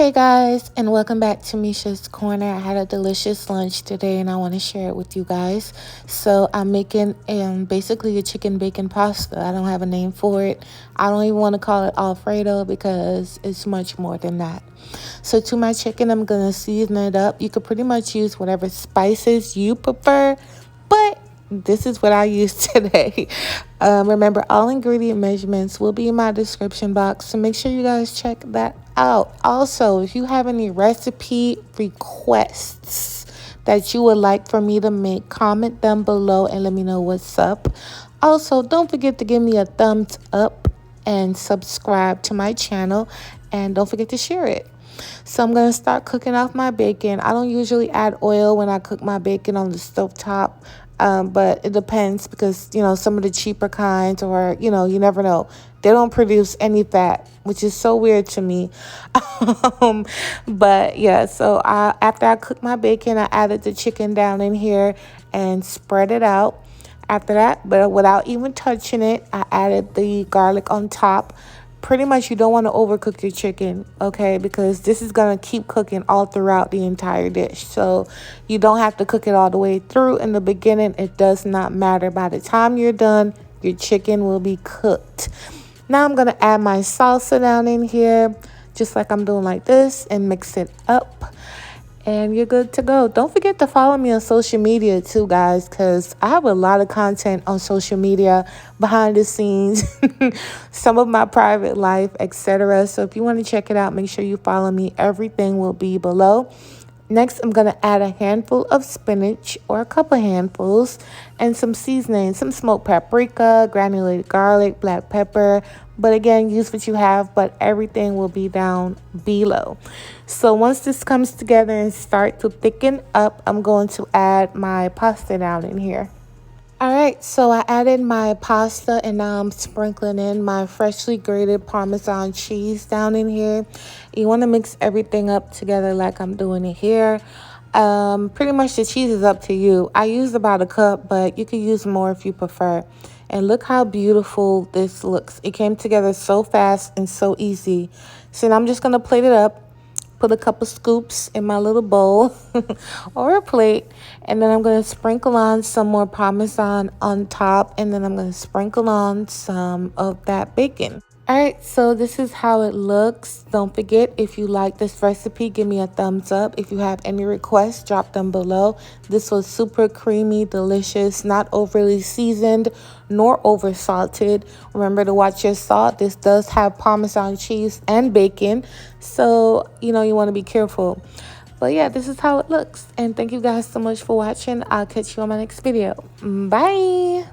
Hey guys, and welcome back to Misha's Corner. I had a delicious lunch today and I want to share it with you guys. So I'm making basically a chicken bacon pasta. I don't have a name for it. I don't even want to call it Alfredo because it's much more than that. So to my chicken, I'm going to season it up. You could pretty much use whatever spices you prefer, but this is what I use today. Remember, all ingredient measurements will be in my description box, so make sure you guys check that out. Also, if you have any recipe requests that you would like for me to make, comment them below and let me know what's up. Also, don't forget to give me a thumbs up and subscribe to my channel, and don't forget to share it. So I'm going to start cooking off my bacon. I don't usually add oil when I cook my bacon on the stovetop, but it depends because, some of the cheaper kinds or, you never know. They don't produce any fat, which is so weird to me. But yeah, so after I cook my bacon, I added the chicken down in here and spread it out. After that, but without even touching it, I added the garlic on top. Pretty much you don't want to overcook your chicken, okay, because this is going to keep cooking all throughout the entire dish. So you don't have to cook it all the way through in the beginning. It does not matter. By the time you're done, your chicken will be cooked. Now I'm going to add my salsa down in here, just like I'm doing like this, and mix it up. And you're good to go. Don't forget to follow me on social media too, guys, because I have a lot of content on social media, behind the scenes, some of my private life, etc. So if you want to check it out, make sure you follow me. Everything will be below. Next, I'm going to add a handful of spinach, or a couple handfuls, and some seasoning, some smoked paprika, granulated garlic, black pepper. But again, use what you have, but everything will be down below. So once this comes together and start to thicken up, I'm going to add my pasta down in here. All right, so I added my pasta and now I'm sprinkling in my freshly grated Parmesan cheese down in here. You want to mix everything up together like I'm doing it here. Pretty much the cheese is up to you. I used about a cup, but you could use more if you prefer. And look how beautiful this looks. It came together so fast and so easy. So now I'm just going to plate it up. Put a couple scoops in my little bowl or a plate. And then I'm going to sprinkle on some more Parmesan on top. And then I'm going to sprinkle on some of that bacon. All right, so this is how it looks. Don't forget, if you like this recipe, give me a thumbs up. If you have any requests, drop them below. This was super creamy, delicious, not overly seasoned, nor over salted. Remember to watch your salt. This does have Parmesan cheese and bacon, so you want to be careful. But yeah, this is how it looks. And thank you guys so much for watching. I'll catch you on my next video. Bye.